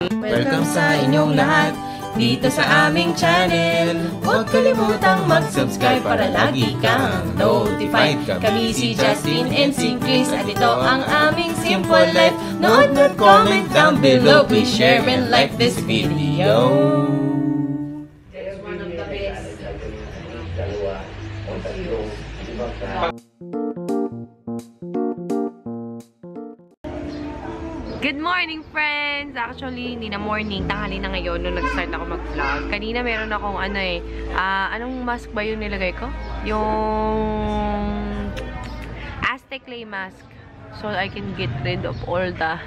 Welcome sa inyong lahat dito sa aming channel. Huwag kalimutang mag-subscribe para lagi kang notified. Kami si Justin and si Chris at ito ang aming Simple Life. Nood at comment down below. Please share and like this video. Good morning, friends! Actually, hindi na morning. Tanghali na ngayon nung nag-start ako mag-vlog. Kanina meron akong anong mask ba yung nilagay ko? Yung Aztec clay mask. So, I can get rid of all the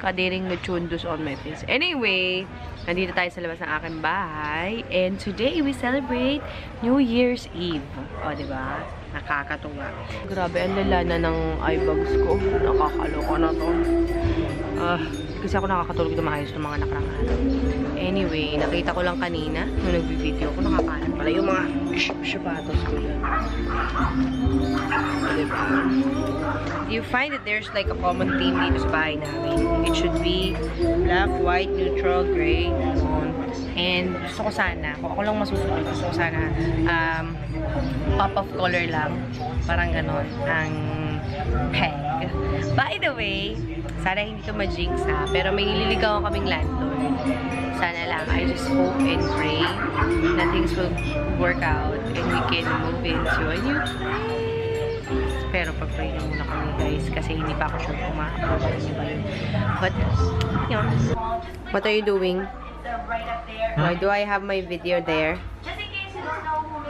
kadiring na chundus on my face. Anyway, nandito tayo sa labas ng aking bahay. And today, we celebrate New Year's Eve. O, diba? Nakakatuwa. Grabe, ang lalana ng eye bags ko. Nakakaloka na to. Kasi ako nakakatulog na maayos ng mga nakarang araw. Anyway, nakita ko lang kanina nung nag-video ko, nakakanan pala yung mga sapatos ko yan. Diba? You find that there's like a common theme dito sa bahay namin. It should be black, white, neutral, gray, and gusto ko sana, kung ako lang masusunod, gusto ko sana pop of color lang. Parang ganon ang peg. By the way, sana hindi ito ma-jinx ha, pero may nililigawan kaming landlord. Sana lang, I just hope and pray that things will work out and we can move into a new place. Pero pag-pray na muna kami guys, kasi hindi pa ako sure kung ma-approve niyo ba yun. But, yun. What are you doing? Why do I have my video there?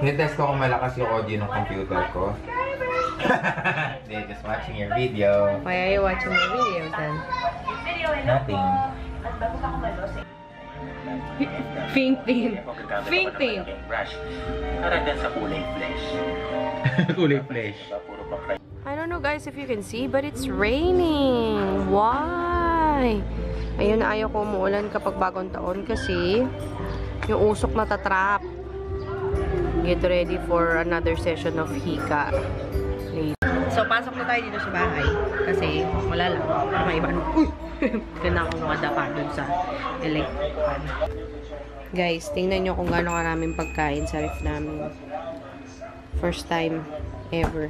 Tinitest ko kung malakas yung audio ng computer ko. They're just watching your video. Why are you watching my video then? Nothing. Fainting. Fainting. Para din sa kulay flesh. Kulay flesh. I don't know guys if you can see, but it's raining. Why? Ayun, ayaw ko umuulan kapag bagong taon kasi yung usok na tatrap. Get ready for another session of hika. So, pasok na tayo dito sa bahay. Kasi, wala lang. May iba. Uy! Kaya akong madapa dun sa electric fan. Guys, tingnan nyo kung gaano karaming pagkain sa ref namin. First time ever.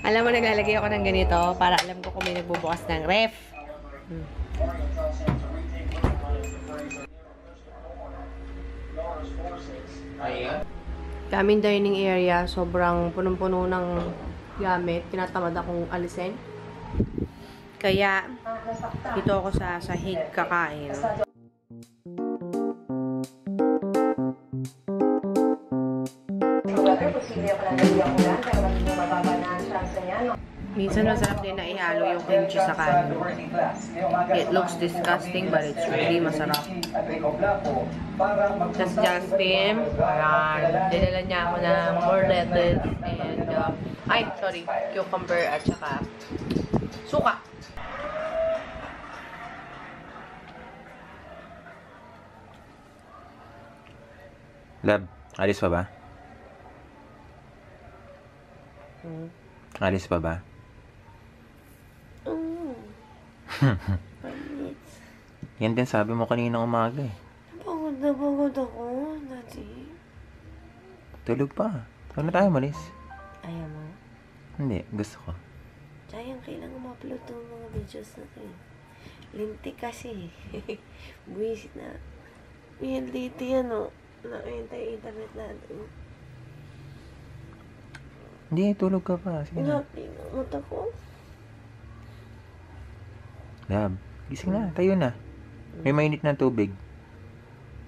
Alam mo, naglalagay ako ng ganito para alam ko kung may nagbubukas ng ref. Kaming dining area, sobrang punong-puno ng gamit. Tinatamad akong alisin. Kaya, dito ako sa sahig kakain. Minsan masarap din na ihalo yung cream cheese sa kanin. It looks disgusting but it's really masarap. Tapos Justin, dinala niya ako ng more lettuce and cucumber at saka suka. Lab, alis pa ba? Alis pa ba? Yan din sabi mo kanina umaga eh. Pagod na pagod ako, Nati. Tulog pa. Saan na tayo malis? Ayaw mo? Hindi, gusto ko. Sayang, kailangan ma-upload ng mga videos na ito eh. Linti kasi. Buwisit na. May linti yan o. Nakahintay internet natin. Hindi, tulog ka pa. Sige na. Nati, mata ko. Lab, gising na. Tayo na. May mainit na tubig.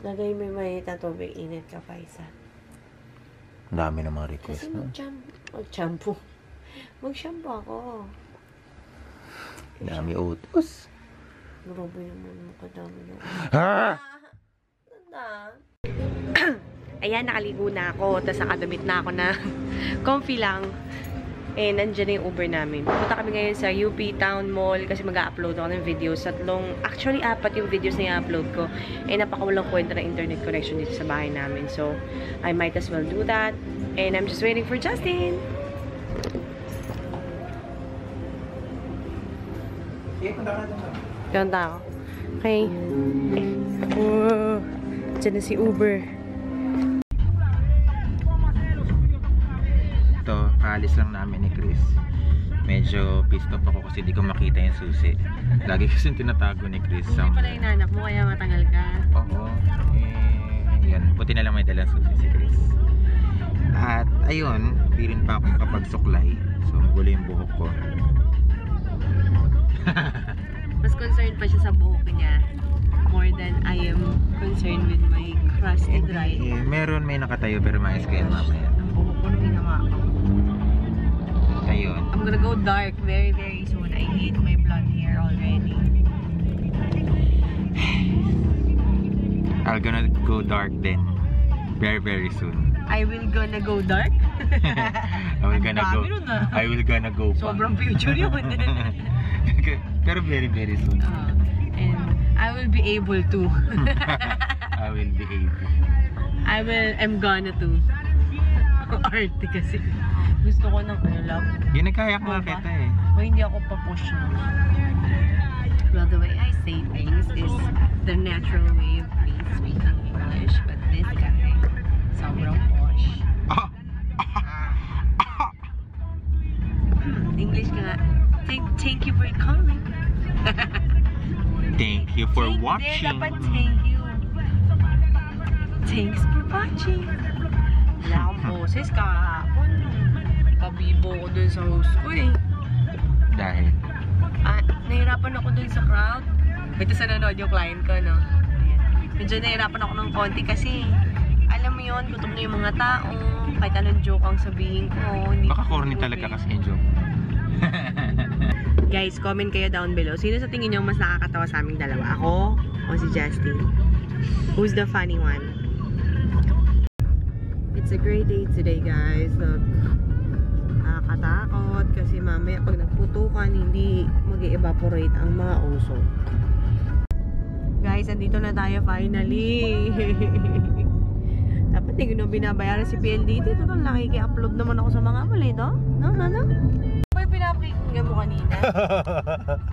Lagay may mainit na tubig. Init ka pa isa. Ang dami ng mga request. Kasi mag-shampoo. Mag-shampoo ako. Ang dami utos. Grabe naman makadami na. Ah! Ayan, nakaligo na ako. Tapos nakadamit na ako na comfy lang. Eh, nandiyan na yung Uber namin. Pupunta kami ngayon sa UP Town Mall kasi mag-upload ako ng videos. Actually, 4 yung videos na i-upload ko. Eh, napakawalang kwenta ng internet connection dito sa bahay namin. So, I might as well do that. And I'm just waiting for Justin. Punta ako. Okay. Wow. Diyan na si Uber. Ito, kaalis lang namin ni Chris. Medyo pissed off ako kasi di ko makita yung susi. Lagi kasi tinatago ni Chris. Hindi pala inanak mo kaya matagal ka. Oo. Yan. Buti na lang may dalang susi si Chris. At ayun, di rin pa ako makapagsuklay. So magulo yung buhok ko. Mas concerned pa siya sa buhok niya. More than I am concerned with my crust and dry. Meron may nakatayo pero maayos ko yan mamaya. Ang buhok ko nung hinama. Ayun. I'm gonna go dark very soon. I hate my blonde hair already. I'm gonna go dark then. Very soon. I will gonna go dark? I will gonna go pa. Sobrang future yun. Pero very soon. And I will be able to. I will be able. I'm gonna to. Arte kasi. Gusto ko ng ano lang. Yun, nagkayak mga kita eh. O hindi ako pa-push na. Well, the way I say things is the natural way of me speaking English. But this guy, sobrang posh. English ka nga. Thank you for coming. Thank you for watching. Dapat thank you. Thanks for watching. Wala akong boses kahapon. Kabibo ko dun sa host ko eh. Dahil? Nahirapan ako dun sa crowd. Ito sa nanood yung client ko, no? Ayan. Medyo nahirapan ako ng konti kasi alam mo yun, gutom na yung mga tao. Kahit anong joke ang sabihin ko. Baka corny talaga kasi yung joke. Guys, comment kayo down below. Sino sa tingin nyo mas nakakatawa sa aming dalawa? Ako o si Justin? Who's the funny one? It's a great day today, guys. Look, nakakatakot kasi mamaya pag nagputukan, hindi mag-evaporate ang mga ozone. Guys, andito na tayo finally. Dapat hindi ko na binabayaran si PLDT. Total, nakiki-upload naman ako sa mga mali, no? No? May pinapakinggan mo kanina.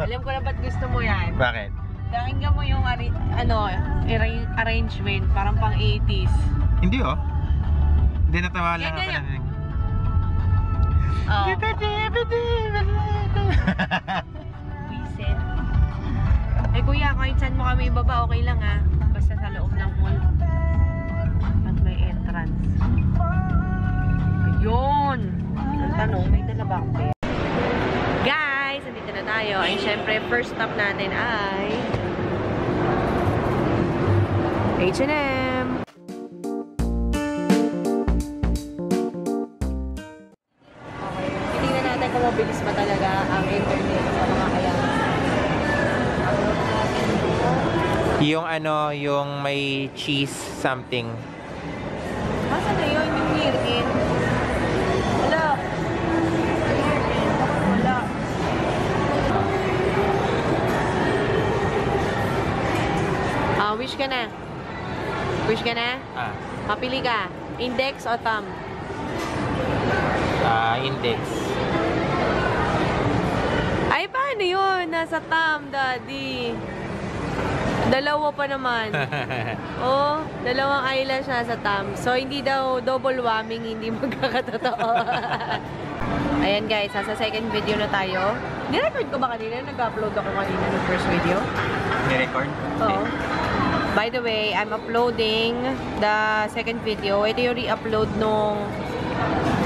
Alam ko na ba't gusto mo yan. Bakit? Pakinggan mo yung arrangement, parang pang 80s. Hindi oh. Hindi, natawa lang ako na. Oh. Wisin. Eh kuya, kahit saan mo kami ibaba, okay lang ha. Basta sa loob ng mall. At may entrance. Ayun! Ang tanong, may dala ba akong pera? Guys, andito na tayo. And syempre, first stop natin ay H&M. Titingnan natin kung mabilis ba talaga ang internet sa mga kaya. Yung yung may cheese something. Masa na yun? Yung near-in? Wala. Near-in. Wala. Wish ka na. Wish ka na? Mapili ka. Index o thumb? Index. Ay, paano yun? Nasa thumb, daddy. Dalawa pa naman. Oh, dalawang eyelash nasa thumb. So, hindi daw double whamming, hindi magkakatotoo. Ayan guys, nasa second video na tayo. Nirecord ko ba kanina? Nag-upload ako kanina ng first video. Ni-record? Oo. By the way, I'm uploading the second video. Ito yung re-upload nung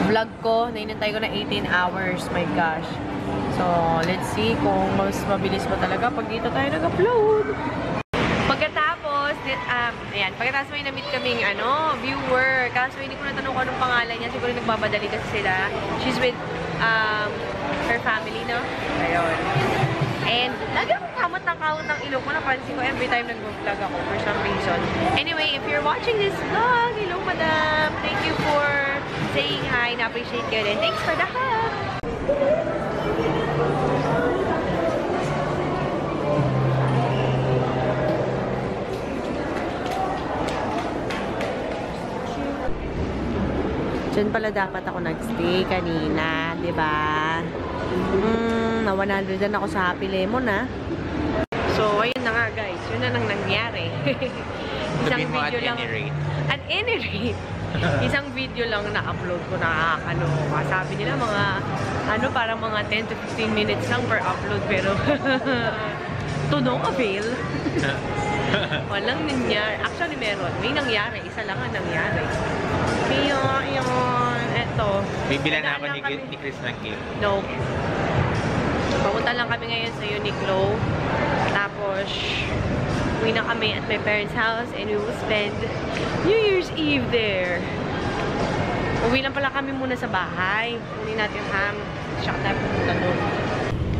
vlog ko. Nainantay ko na 18 hours. My gosh. So, let's see kung mas mabilis pa talaga pag dito tayo nag-upload. Pagkatapos, ayan, pagkatapos may na-meet kaming, viewer. Kaso hindi ko natanong kung anong pangalan niya. Siguro nagbabadali kasi sila. She's with, her family, no? Ayun. And, lagi akong kamot ng ilong ko. Napansin ko every time nag-vlog ako for some reason. Anyway, if you're watching this vlog, hello, madam. Thank you for saying hi. Na-appreciate ko din. Thanks for the hug. Diyan pala dapat ako nagstay kanina, di ba? na 100 na ako sa Happy Lemon, ha? So, ayun na nga, guys. Yun na nang nangyari. Isang Sabihin mo video lang. At any rate. Isang video lang na-upload ko, nakakaloka. Sabi nila mga, parang mga 10 to 15 minutes lang per upload. Pero, to no avail. Walang nangyari. Actually, meron. May nangyari. Isa lang ang nangyari. Kaya, yun. Eto. Bibilan na ako ni Chris ng gift. No. Papunta lang kami ngayon sa Uniqlo. Tapos, uwi na kami at my parents' house and we will spend New Year's Eve there. Uwi lang pala kami muna sa bahay. Kunin natin yung ham. Tsaka tayo pupunta doon.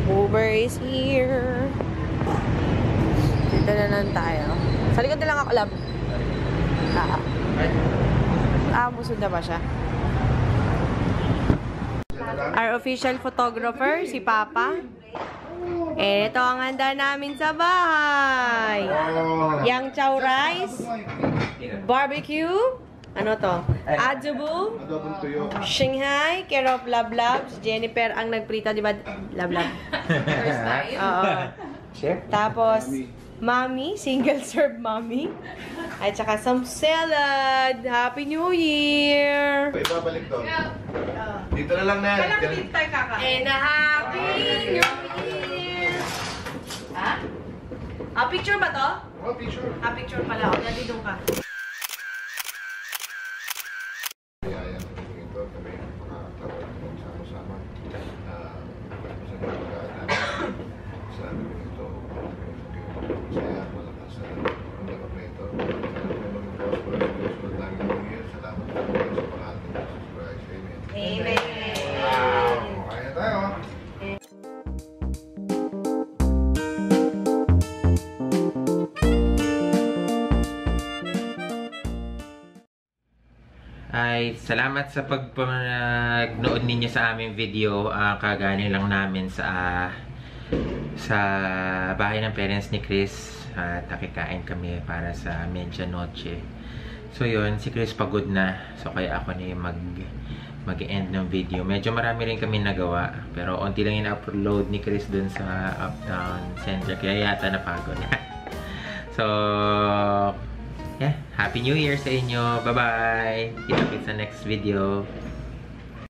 Uber is here. Dito na lang tayo. Sa likod na lang ako, love. Busog na ba siya? Our official photographer, si Papa. Ito ang handa namin sa bahay. Yang chow rice, barbecue, ano to? Adobo, Shanghai, care of Love Labs. Jennifer ang nagprita, di ba? Love Lab. First time. Oo. Tapos, Mommy, single serve Mommy. At saka some salad. Happy New Year! Ibabalik doon. Dito na lang na. And a Happy New Year! Ha? Picture ba to? Oh, picture. Picture pala. O, dati doon ka. Kaya yan, ito kami makakatawa magsama-sama. Sa mga pagkakataon, sa amin ito, masaya, malakas sa pagkakataon na ito. Maging prosper, susunod namin ng year. Salamat po sa pangalan ng Jesus Christ. Amen. Amen! Kaya tayo. Ay, salamat sa pagnood ninyo sa aming video. Kagaling lang namin sa bahay ng parents ni Chris. At nakikain kami para sa medianoche. So yun, si Chris pagod na. So kaya ako na yung mag-end ng video. Medyo marami rin kami nagawa. Pero onti lang yung upload ni Chris dun sa Uptown Center. Kaya yata napagod. So, yeah. Happy New Year sa inyo. Bye-bye. Kita-kits sa next video.